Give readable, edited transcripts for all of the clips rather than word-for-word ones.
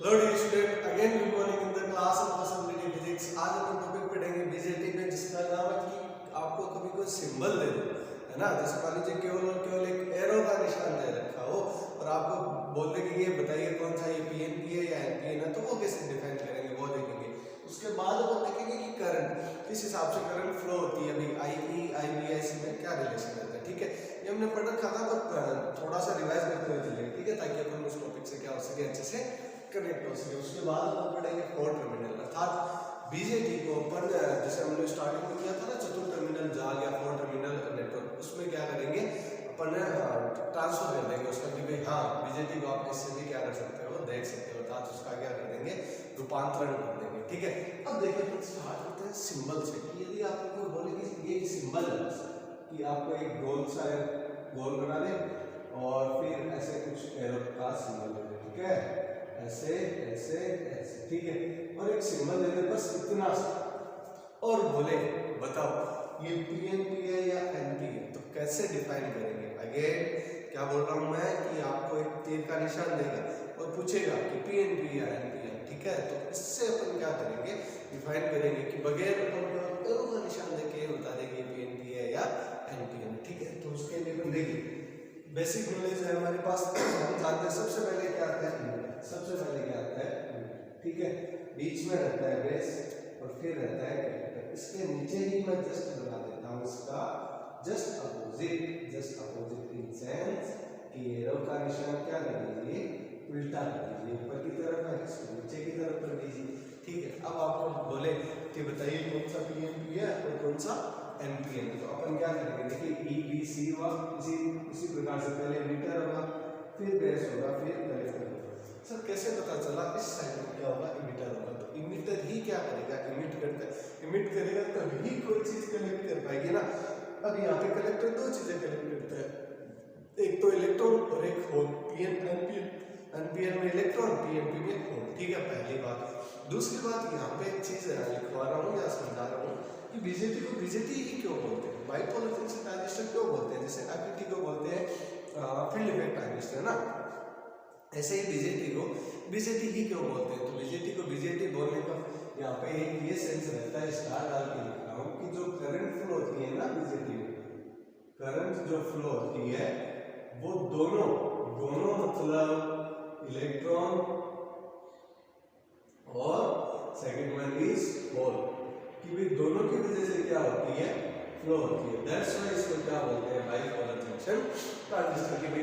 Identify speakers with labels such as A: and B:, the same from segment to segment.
A: Hello dear student, again good morning in the class of possibility physics. आज अपन topic पढ़ेंगे BJT में, जिसका नाम है कि आपको कभी कोई सिंबल दे दो, है ना। जैसे मान लीजिए केवल और केवल एक एरो का निशान दे रखा हो और आपको बोल दे कि ये बताइए कौन सा, ये पीएनपी है या एनपीएन है, तो वो कैसे डिफाइन करेंगे वो देखेंगे। उसके बाद अपन देखेंगे कि करंट किस हिसाब से करंट फ्लो होती है, अभी आईई आईबीआईसी में क्या रिलेशन रहता है। ठीक है, ये हमने पढ़ रखा था, पर थोड़ा सा रिवाइज करते हुए चलेंगे, ठीक है, ताकि अपन उस टॉपिक से क्या हो सके, अच्छे से कनेक्ट हो सके। उसके बाद हम पढ़ेंगे फोर टर्मिनल, अर्थात बीजेटी को अपन जैसे हमने स्टार्टिंग में किया था ना, चतुर्थ टर्मिनल जाल या फोर टर्मिनल नेटवर्क, उसमें क्या करेंगे अपन ट्रांसफर कर देंगे उसका कि भाई हाँ, बीजेटी को आप इससे भी क्या कर सकते हो, देख सकते हो, अर्थात उसका क्या कर देंगे, रूपांतरण कर देंगे। ठीक है, अब देखिए अपन स्टार्ट करते हैं सिंबल से। कि यदि आपको बोले कि ये सिंबल है कि आपको एक गोल सा गोल बना दे और फिर ऐसे कुछ एरो का सिंबल दे दे, ठीक है, ऐसे ऐसे ऐसे, ठीक है, और एक सिंबल दे दे, बस इतना सा, और बोले बताओ ये पीएनपी है या एनपी है, तो कैसे डिफाइन करेंगे। अगेन क्या बोल रहा हूं मैं कि आपको एक तीर का निशान देगा और पूछेगा कि पीएनपी या एनपी है, ठीक है, तो इससे अपन क्या करेंगे, डिफाइन करेंगे कि बगैर एरो का निशान देके बता देंगे पीएनपी है या एनपी है। ठीक है, तो उसके लिए अपन देखिए बेसिक नॉलेज है हमारे पास, हम जानते हैं सबसे पहले क्या आता है, सबसे पहले क्या आता है, ठीक है, बीच में रहता है बेस और फिर रहता है कैपिटल। इसके नीचे ही मैं जस्ट बना देता हूँ इसका जस्ट अपोजिट इन सेंस कि एरो का निशान क्या कर दीजिए, उल्टा कर दीजिए, ऊपर की तरफ है, इसको नीचे की तरफ कर दीजिए। ठीक है, अब आपको बोले कि बताइए कौन सा पीएनपी है और कौन सा एनपीएन, तो अपन क्या करेंगे, देखिए ई बी सी हुआ, इसी प्रकार से पहले मीटर होगा, फिर बेस होगा, फिर कलेक्टर होगा। सर कैसे पता चला इस साइड में क्या होगा, इमिटर होगा, तो इमिटर ही क्या करेगा, इमिट करेगा तभी कोई चीज कलेक्ट कर पाएगी ना। अब यहाँ पे कलेक्टर दो चीजें कलेक्ट करता है, एक तो इलेक्ट्रॉन और एक होल, पीएन एनपीएन, एनपीएन में इलेक्ट्रॉन, पीएनपी में होल। ठीक है, पहली बात। दूसरी बात, यहाँ पे एक चीज लिखवा रहा हूँ या समझा रहा हूँ कि बीजेटी को बीजेटी ही क्यों बोलते हैं, बाइपोलर जंक्शन ट्रांजिस्टर क्यों बोलते हैं, जैसे एफईटी को बोलते हैं फील्ड इफेक्ट ट्रांजिस्टर, है ना, ऐसे ही बीजेटी को बीजेटी ही क्यों बोलते हैं। तो बीजेटी को बीजेटी बोलने का यहाँ पे एक ये सेंस रहता है, स्टार डाल के लिख रहा हूँ, कि जो करंट फ्लो होती है ना बीजेटी में, करंट जो फ्लो होती है वो दोनों मतलब इलेक्ट्रॉन और सेकंड वन इज होल, कि भी दोनों की वजह से क्या होती है, फ्लो होती है। दैट्स व्हाई इसको क्या बोलते हैं, बाइपोलर जंक्शन ट्रांजिस्टर। की भी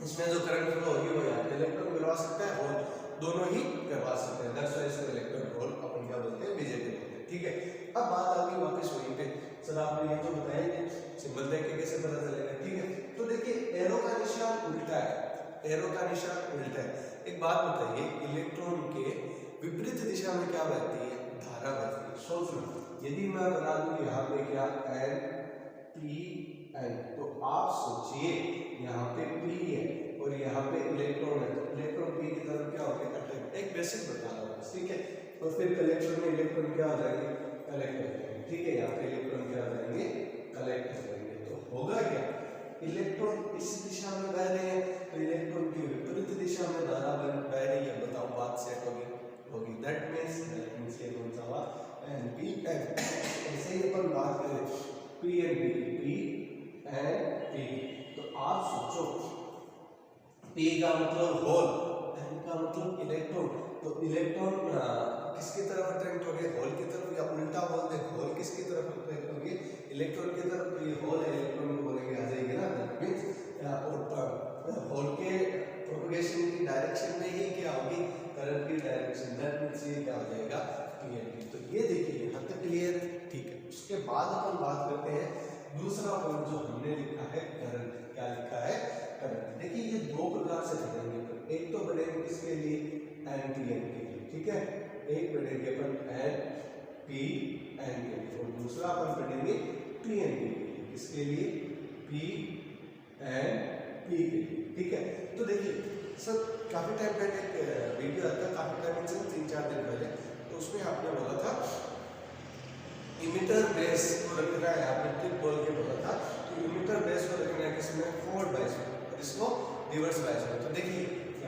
A: इसमें जो करंट फ्लो होगी वो यहाँ पे इलेक्ट्रॉन करवा सकता है, होल दोनों ही करवा सकते हैं। दैट्स व्हाई इसको इलेक्ट्रॉन होल अपन क्या बोलते हैं, बीजेटी बोलते हैं। ठीक है, अब बात आ गई वापस वहीं पे, सर आपने ये तो बताया कि सिंबल देख के कैसे पता चलेगा। ठीक है, तो देखिए एरो का निशान उल्टा है, एरो का निशान उल्टा है। एक बात बताइए, इलेक्ट्रॉन के विपरीत दिशा में क्या बहती है, धारा बहती है। सोचना, यदि मैं बना दूं यहाँ पे क्या एन पी एन, तो आप सोचिए यहाँ पे पी है और यहाँ पे इलेक्ट्रॉन है, तो इलेक्ट्रॉन पी की तरफ क्या होगा, अट्रैक्ट। एक बेसिक बता रहा हूँ, ठीक है, और फिर कलेक्टर में इलेक्ट्रॉन क्या हो जाएंगे, कलेक्ट हो जाएंगे। ठीक है, यहाँ पे इलेक्ट्रॉन क्या हो जाएंगे, कलेक्ट हो जाएंगे। तो होगा क्या, इलेक्ट्रॉन इस दिशा में बह रहे हैं, तो इलेक्ट्रॉन की विपरीत दिशा में धारा बह रही है। बताओ बात सेट होगी। दैट मींस ये कौन सा हुआ, एनपीएन। ऐसे ही अपन बात करें पीएनपी, पी एंड पी, तो आप सोचो पी का मतलब होल, एन का मतलब इलेक्ट्रॉन, तो इलेक्ट्रॉन किसकी तरफ अट्रैक्ट होंगे, होल की तरफ, या उल्टा बोल दे, होल किसकी तरफ अट्रैक्ट होंगे, इलेक्ट्रॉन की तरफ। तो ये होल है, इलेक्ट्रॉन को बोलेंगे आ जाएगी ना, दैट मींस होल के प्रोपगेशन की डायरेक्शन में ही क्या होगी, करंट की डायरेक्शन, दैट मींस ये क्या हो जाएगा, पीएनपी। तो ये देखिए यहाँ तक क्लियर है। ठीक है, उसके बाद अपन बात करते हैं दूसरा पॉइंट जो हमने लिखा है करंट। क्या लिखा है, करंट। देखिए ये दो प्रकार से बढ़ेंगे, एक तो बढ़ेंगे किसके लिए, एनपीएन के लिए, ठीक है, एक बढ़ेंगे अपन एनपीएन के लिए और दूसरा अपन बढ़ेंगे पीएनपी के लिए। किसके लिए, पीएनपी के लिए। ठीक है, तो देखिए सर काफी टाइम पहले एक वीडियो आता है, काफी टाइम से 3-4 दिन पहले, तो उसमें आपने बोला था इमिटर बेस को रखना है, आपने ट्रिक बोल के बोला था, तो इमिटर बेस को रखना है किसमें, फॉरवर्ड बायस में, और इसको रिवर्स बायस में। तो देखिए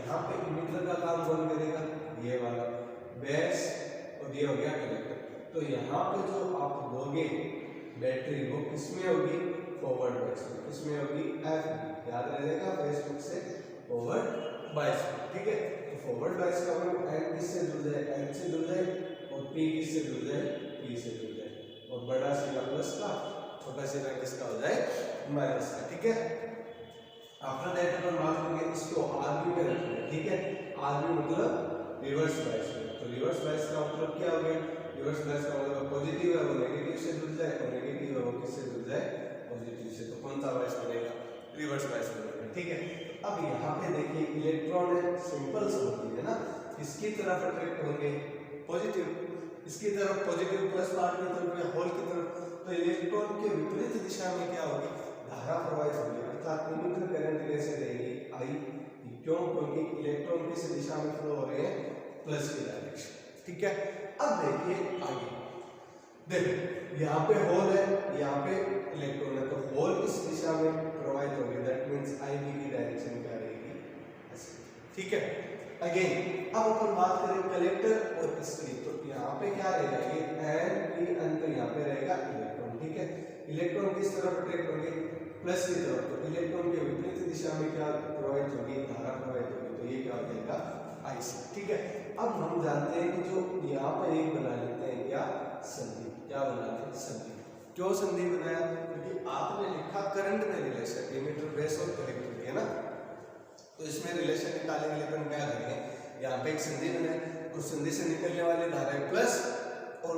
A: यहाँ पे इमीटर का काम कौन करेगा, ये वाला बेस, और ये हो गया कलेक्टर। तो यहाँ पे जो आप दोगे बैटरी वो किसमें होगी, फॉरवर्ड बायस में। किसमें होगी, एफ, याद रहेगा फेसबुक से फॉरवर्ड बायस में, ठीक है। तो फॉरवर्ड बायस का मतलब एन किससे जुड़ जाए, एन से जुड़ जाए, और पी किससे जुड़ जाए, पी से जुड़ जाए, और बड़ा सिरा प्लस का, छोटा सिरा किसका हो जाए, माइनस का, ठीक है। आफ्टर दैट अपन बात करेंगे इसको आरबी में रखेंगे, ठीक है। आरबी मतलब रिवर्स बायस में। तो रिवर्स बायस का मतलब क्या हो गया, रिवर्स बायस का मतलब पॉजिटिव है वो नेगेटिव से जुड़ जाए, और नेगेटिव है वो किससे जुड़ जाए, पॉजिटिव से। तो कौन सा बायस बनेगा, रिवर्स बायस बनेगा, ठीक है। अब यहाँ पे देखिए इलेक्ट्रॉन है, सिंपल समझिए है ना, इसकी तरफ अट्रैक्ट होंगे पॉजिटिव, इसकी तरफ पॉजिटिव प्लस पार्ट की तरफ या होल की तरफ। तो इलेक्ट्रॉन के विपरीत दिशा में क्या होगी, धारा प्रवाहित होगी, अर्थात इमीटर करंट कैसे रहेगी, आई। क्यों, क्योंकि इलेक्ट्रॉन किस दिशा में फ्लो हो रहे हैं, प्लस की डायरेक्शन, ठीक है। अब देखिए आगे, देखो यहाँ पे होल है, यहाँ पे इलेक्ट्रॉन है, तो होल इस दिशा में प्रवाहित होगी, दैट मींस आई बी की डायरेक्शन क्या रहेगी, ऐसे, ठीक है। अगेन अब अपन बात करें कलेक्टर और इसकी, तो यहाँ पे क्या रहेगा, ये एन पी एन, तो यहाँ पे रहेगा इलेक्ट्रॉन, ठीक है। इलेक्ट्रॉन किस तरफ अट्रैक्ट होंगे, प्लस की तरफ। तो इलेक्ट्रॉन के विपरीत दिशा में क्या प्रवाहित होगी, धारा प्रवाहित होगी, तो ये क्या हो जाएगा, आईसी, ठीक है। अब हम जानते हैं कि जो यहाँ पर एक बना लेते हैं क्या, संधि, क्या बनाते हैं, संधि। क्यों संधि बनाया, क्योंकि आपने लिखा करंट में रिलेशन, एमीटर बेस और कलेक्टर है ना, तो इसमें रिलेशन निकालने के लिए अपन क्या करेंगे, यहाँ पे एक संधि बनाए, उस संधि से निकलने वाली धारा प्लस, और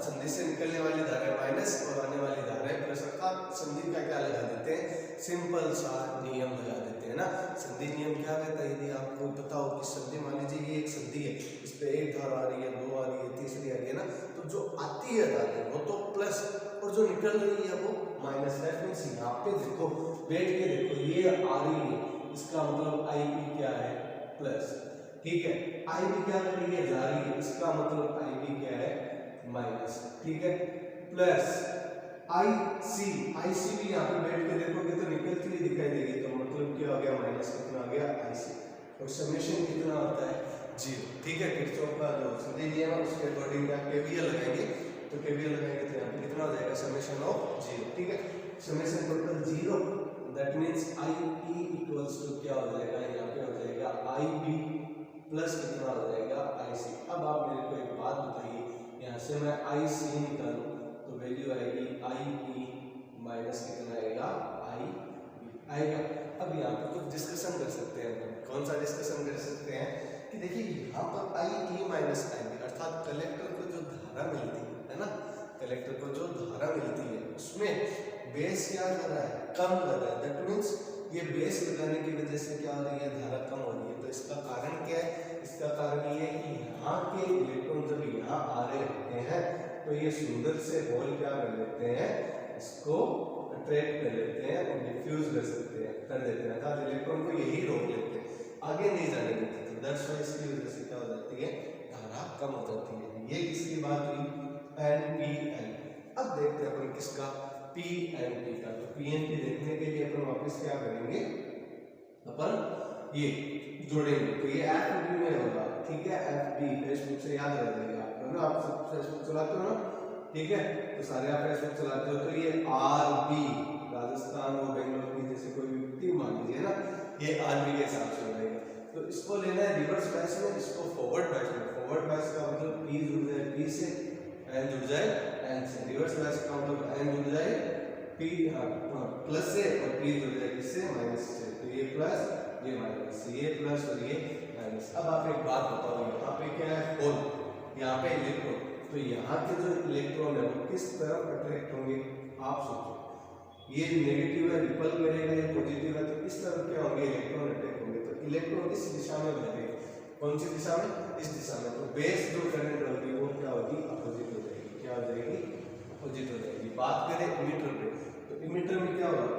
A: संधि से निकलने वाली धारा माइनस, और आने वाली धारा प्लस, अर्थात संधि का क्या लगा देते हैं, सिंपल सा नियम लगा देते हैं ना। संधि नियम क्या कहता है, यदि आपको पता हो कि संधि, मान लीजिए ये एक संधि है, इस पे एक धारा आ रही है, दो आ रही है, तीसरी आ रही है ना, तो जो आती है धारा वो तो प्लस, और जो निकल रही है वो माइनस। दैट मींस यहाँ पे देखो, बैठ के देखो, ये आ रही है, इसका मतलब आई पी क्या है, प्लस, ठीक है। आई पी क्या कर रही है, जा रही है, इसका मतलब आई पी क्या है, माइनस, ठीक है। प्लस आई सी, आई सी भी यहाँ पे बैठ के देखोगे तो निकलती हुई दिखाई देगी, तो मतलब क्या हो गया, माइनस कितना आ गया, आई सी, और समेशन कितना होता है, 0, ठीक है। किरचॉफ का जो संधि नियम है उसके अकॉर्डिंग क्या केवीएल लगाएंगे, तो केवीएल लगाएंगे तो यहाँ पे कितना हो जाएगा, समेशन ऑफ 0, ठीक है। Summation total 0, that means I E equals to क्या हो जाएगा, यहाँ पे हो जाएगा आई बी प्लस कितना हो जाएगा, आई सी। अब आप मेरे को एक बात बताइए, यहाँ से मैं आई सी निकालूं तो वैल्यू आएगी आई ई माइनस कितना आएगा, आई बी आएगा। अब यहाँ पर कुछ डिस्कशन कर सकते हैं, कौन सा डिस्कशन कर सकते हैं कि देखिए यहाँ पर आई ई माइनस आई बी, अर्थात कलेक्टर को जो धारा मिलती है ना, कलेक्टर को जो धारा मिलती है उसमें बेस क्या कर रहा है, कम कर रहा है। दैट मीन्स ये बेस लगाने की वजह से क्या हो रही है, धारा कम हो रही है। तो इसका कारण क्या है, इसका कारण ये है कि यहाँ के इलेक्ट्रॉन जब यहाँ आ रहे होते हैं तो ये सुंदर से होल क्या कर लेते हैं, इसको अट्रैक्ट कर लेते हैं और डिफ्यूज कर सकते हैं, कर देते हैं, अर्थात इलेक्ट्रॉन को यही रोक लेते हैं, आगे नहीं जाने देते। तो दैट्स व्हाई इसकी वजह से क्या हो जाती है, धारा कम हो जाती है। ये किसकी बात हुई, एन पी एन। अब देखते हैं अपन किसका, पी एन पी का। तो पी एन पी देखने के लिए अपन वापस क्या करेंगे, अपन ये जोड़ेंगे, तो ये एफ बी में होगा, ठीक है। एफ बी फेसबुक से याद रह जाएगा, आप सब फेसबुक चलाते हो ना, ठीक है, तो सारे आप फेसबुक चलाते हो, तो ये आर बी, राजस्थान और बेंगलोर की जैसे कोई भी टीम मान लीजिए ना, ये आर बी के हिसाब से रहेगा। तो इसको लेना है रिवर्स बायस में, इसको फॉरवर्ड बायस में। फॉरवर्ड बायस का मतलब पी जुड़ जाए पी से, एन जुड़ जाए एन से। रिवर्स बायस का मतलब एन जुड़ जाए पी प्लस से, और पी जुड़ जाए किससे, माइनस से। तो ये प्लस, ये माइनस, ये प्लस और ये माइनस। अब आप एक बात बताओ, यहाँ पे क्या है, होल, यहाँ पे इलेक्ट्रॉन, तो यहाँ के जो इलेक्ट्रॉन है वो किस तरफ अट्रैक्ट होंगे, आप सोचो। ये नेगेटिव है, रिपल करेगा, ये पॉजिटिव है, तो इस तरफ क्या होंगे, इलेक्ट्रॉन अट्रैक्ट होंगे। तो इलेक्ट्रॉन इस दिशा में बहेंगे, कौन सी दिशा में, इस दिशा में। तो बेस जो करंट होगी वो क्या होगी, अपोजिट हो जाएगी, क्या हो जाएगी, अपोजिट हो जाएगी। बात करें इमीटर पे, तो इमीटर में क्या होगा,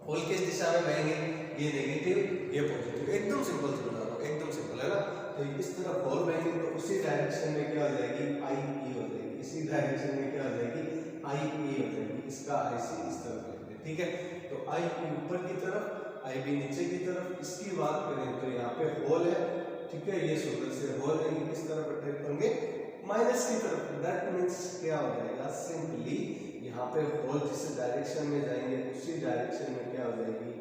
A: होल किस दिशा में बहेंगे, ये नेगेटिव, ये पॉजिटिव, एकदम सिंपल समझा रहा हूँ, एकदम सिंपल है ना। तो इस तरफ होल बहेंगे तो उसी डायरेक्शन में क्या हो जाएगी, आई ई हो जाएगी, इसी डायरेक्शन में क्या हो जाएगी, आई ई हो जाएगी, इसका आई सी इस तरफ लेंगे, ठीक है। तो आई ई ऊपर की तरफ आई बी नीचे की तरफ। इसकी बात करें तो यहाँ पे होल है, ठीक है, ये सूत्र से होल है, ये किस तरफ अट्रैक्ट होंगे, माइनस की तरफ। दैट मीन्स क्या हो जाएगा, सिंपली यहाँ पे होल जिस डायरेक्शन में जाएंगे उसी डायरेक्शन में क्या हो जाएगी,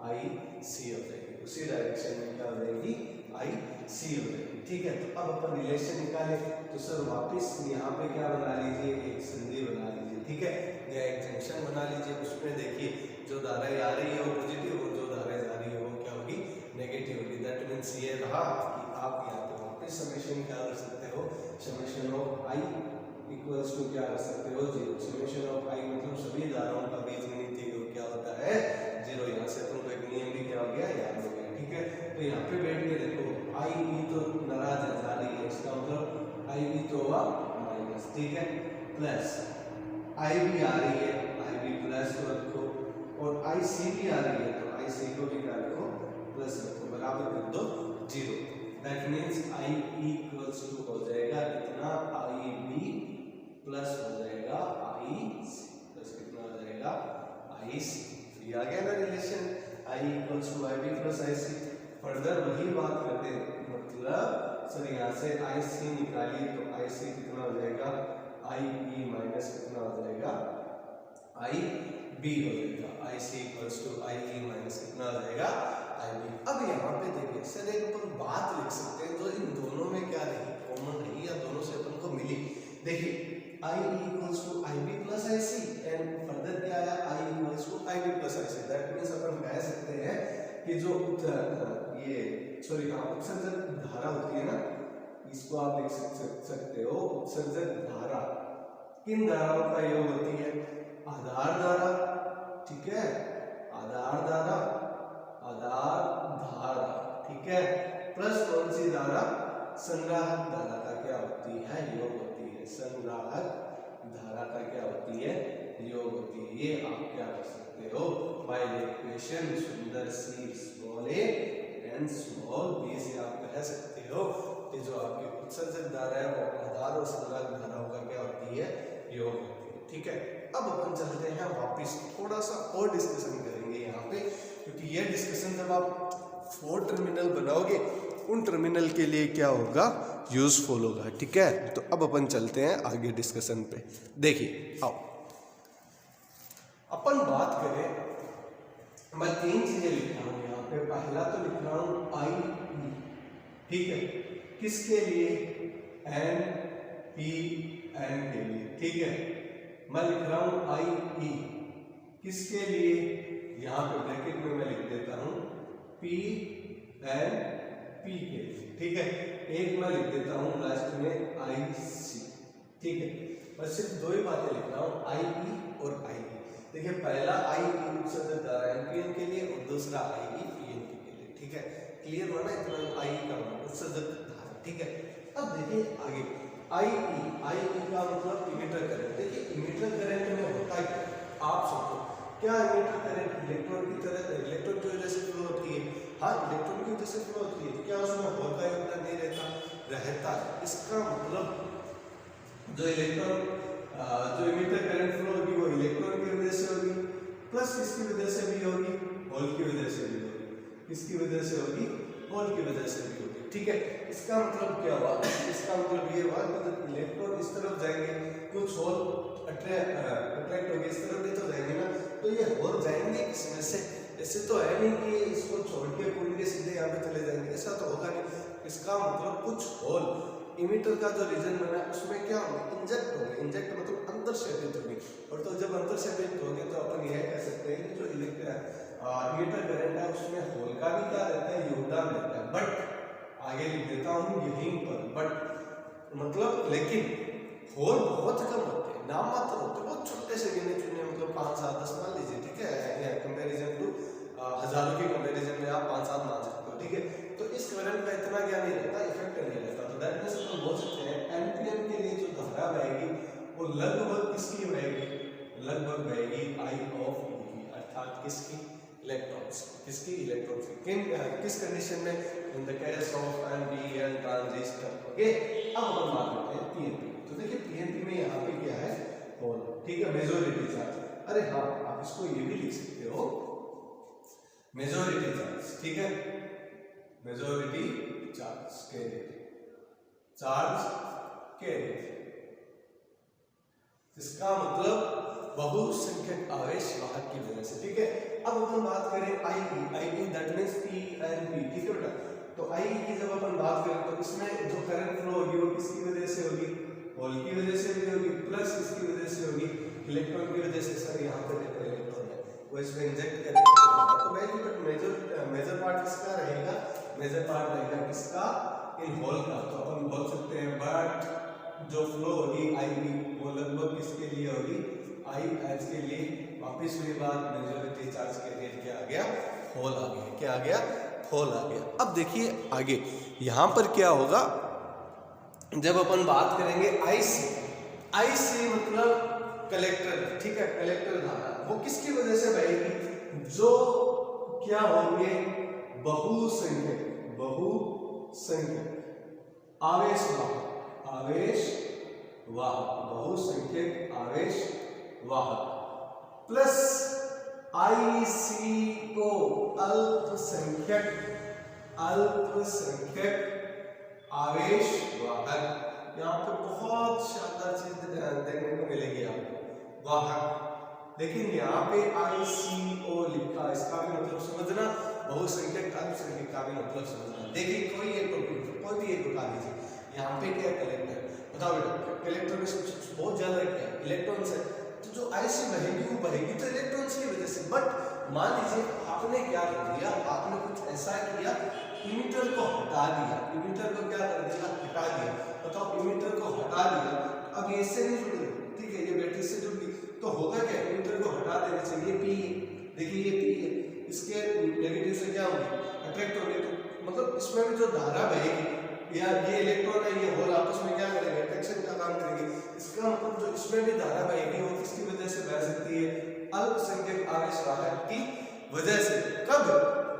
A: आई सी हो जाएगी, उसी डायरेक्शन में क्या हो जाएगी, आई सी हो जाएगी। ठीक है, तो अब अपन रिलेशन निकाले तो सर वापस यहाँ पे क्या बना लीजिए, एक संधि बना लीजिए, ठीक है, या एक जंक्शन बना लीजिए। उसमें देखिए जो धारा आ रही है वो पॉजिटिव और जो धारा जा रही है वो क्या होगी, नेगेटिव होगी। दैट मीन्स ये रहा कि आप यहाँ पे वापस समेशन क्या कर सकते हो, summation of I equals to क्या कर सकते हो, जीरो। समेशन ऑफ आई मतलब सभी धाराओं का बीजगणितीय योग क्या होता है, जीरो। यहाँ से तुमको एक नियम भी क्या हो गया, याद हो गया, ठीक है। तो यहाँ पे बैठ के देखो आई बी तो नाराज है, जा रही है, इसका मतलब आई बी तो हुआ माइनस, ठीक है, प्लस आई बी आ रही है, आई बी प्लस को रखो, और आई सी भी आ रही है तो आई सी को भी क्या रखो, प्लस रखो, बराबर कर दो zero. That means I equals to हो जाएगा कितना, आई बी प्लस हो जाएगा आई सी, प्लस कितना हो जाएगा, आई सी। ये आ गया ना relation, I equals to I B plus I C. Further वही बात करते हैं, मतलब सर यहाँ से आई सी निकालिए तो आई सी कितना हो जाएगा, आई बी माइनस कितना हो जाएगा, आई बी हो जाएगा। I C equals to I E minus कितना हो जाएगा, आई बी। अब यहाँ पे देखिए सर एक अपन बात लिख सकते हैं जो इन दोनों में क्या रही, कॉमन रही या दोनों से अपन को मिली। देखिए I equals to I B plus I C and further क्या आया, I equals to I B plus I C. That means अपन कह सकते हैं कि जो ये सॉरी उत्सर्जक धारा होती है ना, इसको आप लिख सकते हो उत्सर्जक धारा किन धाराओं का योग होती है, आधार धारा, ठीक है, आधार धारा, आधार धारा, ठीक है, प्लस कौन सी धारा, संग्राहक धारा का क्या होती है, योग होती है। संग्राहक धारा का क्या होती है, योग होती है। ये आप क्या कर सकते हो, बाय इक्वेशन सुंदर C small a and small b से आप कह सकते हो कि जो आपकी उत्सर्जक धारा है वो आधार और संग्राहक धाराओं का क्या होती है, योग होती है। ठीक है, अब अपन चलते हैं वापिस, थोड़ा सा और डिस्कशन करेंगे यहाँ पे, क्योंकि ये डिस्कशन जब आप 4 टर्मिनल बनाओगे उन टर्मिनल के लिए क्या होगा, यूजफुल होगा। ठीक है, तो अब अपन चलते हैं आगे डिस्कशन पे। देखिए आओ अपन बात करें, मैं 3 चीजें लिख रहा हूँ यहाँ पे। पहला तो लिख रहा हूँ आई ई, ठीक है, किसके लिए, एन पी एन के लिए, ठीक है। मैं लिख रहा हूँ आई ई किसके लिए, यहाँ पे ब्रैकेट में मैं लिख देता हूँ पी एन पी के लिए, ठीक है। एक मैं लिख देता हूँ लास्ट में आई सी, ठीक है। बस सिर्फ 2 ही बातें लिख रहा हूँ, आई ई और आई ई। देखिए पहला आई ई उत्सर्जक धारा एनपीएन के लिए और दूसरा आई ई पीएनपी के लिए, ठीक है। क्लियर हुआ ना, इतना आई का उत्सर्जक धारा, ठीक है। अब देखिए आगे आई ई का मतलब इमिटर करंट। देखिए इमिटर करंट में होता है, आप सोचो क्या इमिटर करंट इलेक्ट्रॉन की तरह, इलेक्ट्रॉन की वजह से फ्लो होती है, हाँ इलेक्ट्रॉन की वजह से फ्लो होती है, क्या उसमें होल का योगदान नहीं रहता। इसका मतलब जो इलेक्ट्रॉन जो इमिटर करंट फ्लो होगी वो इलेक्ट्रॉन की वजह से होगी, प्लस किसकी वजह से भी होगी, होल की वजह से भी होगी। किसकी वजह से होगी, होल की वजह से भी होगी, ठीक है। इसका मतलब क्या हुआ, इसका मतलब ये हुआ कि जब इलेक्ट्रॉन इस तरफ जाएंगे कुछ होल अट्रैक्ट होंगे, इस तरफ भी तो जाएंगे ना, तो ये होल जाएंगे किसमें से, ऐसे तो है नहीं कि इसको छोड़ के पूरी के सीधे यहाँ पे चले जाएंगे, ऐसा तो होगा नहीं। इसका मतलब कुछ होल इमिटर का जो रीजन बना है उसमें क्या होगा, इंजेक्ट होंगे। इंजेक्ट मतलब अंदर से अभित होगी, और तो जब अंदर से अभित होंगे तो अपन यह कह सकते हैं कि जो इमिटर करंट है उसमें होल का भी क्या रहता है, योगदान रहता है। बट आगे लिख देता हूँ यहीं पर, बट मतलब लेकिन होल बहुत कम होते हैं, नाम मात्र होते हैं, बहुत छोटे से गिने चुने, मतलब 5, 7, 10 मान लीजिए, ठीक है। कंपेरिजन टू हजारों की कंपेरिजन में आप 5, 7 मान सकते हो, ठीक है। तो इस करंट का इतना क्या नहीं रहता, इफेक्ट नहीं रहता। तो दैट मींस हम बोल सकते हैं एनपीएन के लिए जो धारा बहेगी वो लगभग किसकी बहेगी, लगभग बहेगी आई ऑफ ई, अर्थात किसकी, इलेक्ट्रॉन्स, किसकी, इलेक्ट्रॉन्स की। किस कंडीशन में, in the case of NPN transistor, okay. अब हम बात करते हैं पीएनपी। तो देखिए पीएनपी में यहाँ पे क्या है, होल, ठीक है, मेजॉरिटी चार्ज। अरे हाँ, आप इसको ये भी लिख सकते हो मेजोरिटी चार्ज, ठीक है, majority charge carrier, charge carrier, इसका मतलब बहुसंख्यक आवेश वाहक की वजह से, ठीक है। अब अपन बात करें I that means P and P, ठीक है बेटा। तो आई की जब अपन बात करें तो इसमें जो करंट फ्लो होगी वो किसकी वजह से होगी, होल की वजह से भी होगी, प्लस किसकी वजह से होगी, इलेक्ट्रॉन की वजह से। सर यहाँ पे देखो इलेक्ट्रॉन है वो इसमें इंजेक्ट करेगा, तो मेजर पार्ट किसका रहेगा, मेजर पार्ट रहेगा किसका, इन होल का। तो अपन बोल सकते हैं बट जो फ्लो होगी आई बी वो लगभग किसके लिए होगी, आई एच के लिए। वापिस वही बात, मेजोरिटी चार्ज के लिए क्या आ गया, होल आ गया, क्या आ गया, होल आ गया। अब देखिए आगे यहां पर क्या होगा, जब अपन बात करेंगे आई से मतलब कलेक्टर, ठीक है, कलेक्टर धारा वो किसकी वजह से बहेगी, जो क्या होंगे, बहुसंख्यक आवेश वाहक, बहुसंख्यक आवेश वाहक, प्लस आईसी को अल्पसंख्यक आवेश वाहक। यहाँ पे बहुत शानदार चीज देखने को मिलेगी आपको, वाहक। लेकिन यहाँ पे ICO लिखा, इसका भी मतलब समझना, बहुसंख्यक अल्पसंख्यक का भी मतलब समझना। देखिए कोई एक टॉपिक, कोई भी एक बता दीजिए, यहाँ पे क्या कलेक्टर, बताओ बेटा, कलेक्टर में बहुत ज्यादा क्या है, इलेक्ट्रॉन्स है, तो जो IC बहेगी वो बहेगी तो इलेक्ट्रॉन्स की वजह से। बट मान लीजिए आपने क्या कर दिया, आपने कुछ ऐसा किया, इमिटर को हटा दिया, इमिटर को क्या कर दिया, हटा दिया। बताओ इमिटर को हटा दिया, अब ये इससे नहीं जुड़ी, ठीक है, ये बैटरी से जुड़ गई, तो होगा क्या, इमिटर को हटा देने से ये पी, देखिए ये पी है, इसके नेगेटिव से क्या होगी, अट्रैक्ट होगी, तो मतलब इसमें भी जो धारा बहेगी, या ये इलेक्ट्रॉन है ये होल आपस में क्या करेंगे, अट्रैक्शन का काम करेंगे। इसका मतलब जो इसमें भी धारा बहेगी वो किसकी वजह से बह सकती है, अल्पसंख्यक आवेश वाहक की वजह से। कब,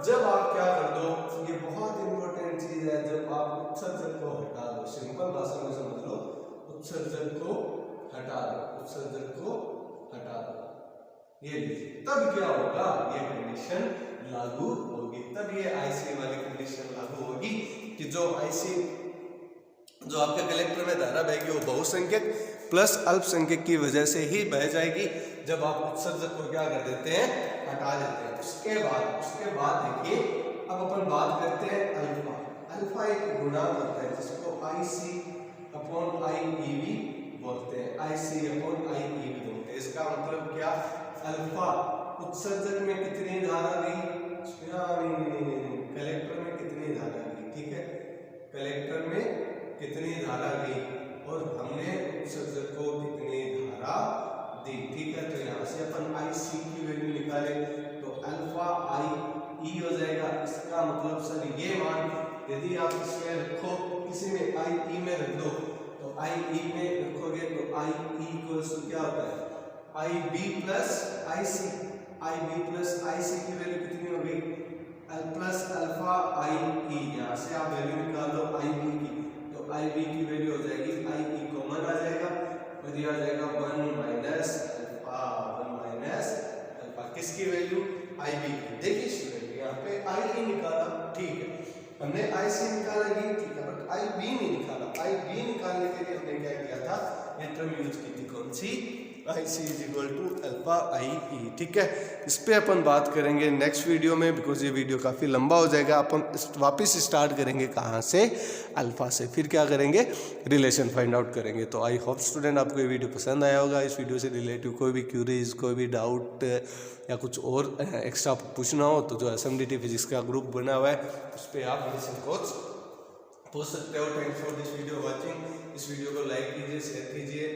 A: जब आप क्या कर दो, ये बहुत इंपॉर्टेंट चीज है, जब आप उत्सर्जक को हटा दो, सिंपल भाषा में समझ लो, उत्सर्जक को हटा दो, उत्सर्जक को हटा दो, ये लीजिए, तब क्या होगा, ये कंडीशन लागू होगी, तब ये IC वाली कंडीशन लागू होगी कि जो IC, जो आपके कलेक्टर में धारा बहेगी वो बहुसंख्यक प्लस अल्पसंख्यक की वजह से ही बह जाएगी, जब आप उत्सर्जक को क्या कर देते हैं, हटा देते हैं। उसके बाद देखिए, अब अपन बात करते हैं अल्फा। अल्फा एक गुणांक होता है जिसको IC/IEV बोलते हैं, IC/IEV बोलते हैं। इसका मतलब क्या, अल्फा उत्सर्जक में कितनी धारा गई, नहीं, कलेक्टर में कितनी धारा गई, ठीक है, कलेक्टर में कितनी धारा गई और हमने उत्सर्जक को कितनी धारा दी, ठीक है। तो यहाँ से अपन IC की वैल्यू निकाले तो अल्फा IE हो जाएगा। इसका मतलब सर ये मान यदि आप इसमें रखो, किसी में IE में रख दो, तो IE में रखोगे तो IE को क्या होता है, IB प्लस IC की वैल्यू कितनी हो गई, प्लस अल्फा IE। यहाँ से आप वैल्यू निकाल दो IB की, तो IB की वैल्यू हो जाएगी, IE कॉमन आ जाएगा और ये आ जाएगा 1 माइनस अल्फा, किसकी वैल्यू, IB की। देखिए इसकी वैल्यू यहाँ पे IE निकाला, ठीक है, हमने IC निकाला ये, ठीक है, बट IB नहीं निकाला। IB निकालने के लिए हमने क्या किया था, ये टर्म यूज की थी, कौन सी, IC=अल्फा IE, ठीक है। इस पे अपन बात करेंगे नेक्स्ट वीडियो में, बिकॉज ये वीडियो काफ़ी लंबा हो जाएगा। अपन वापस स्टार्ट करेंगे कहाँ से, अल्फा से, फिर क्या करेंगे, रिलेशन फाइंड आउट करेंगे। तो आई होप स्टूडेंट आपको ये वीडियो पसंद आया होगा। इस वीडियो से रिलेटिव कोई भी क्यूरीज, कोई भी डाउट या कुछ और एक्स्ट्रा पूछना हो तो जो SMDT फिजिक्स का ग्रुप बना हुआ है उस पर आप मेरे से कोच पूछ सकते हो। Thanks for this video watching. इस वीडियो को लाइक कीजिए, शेयर कीजिए।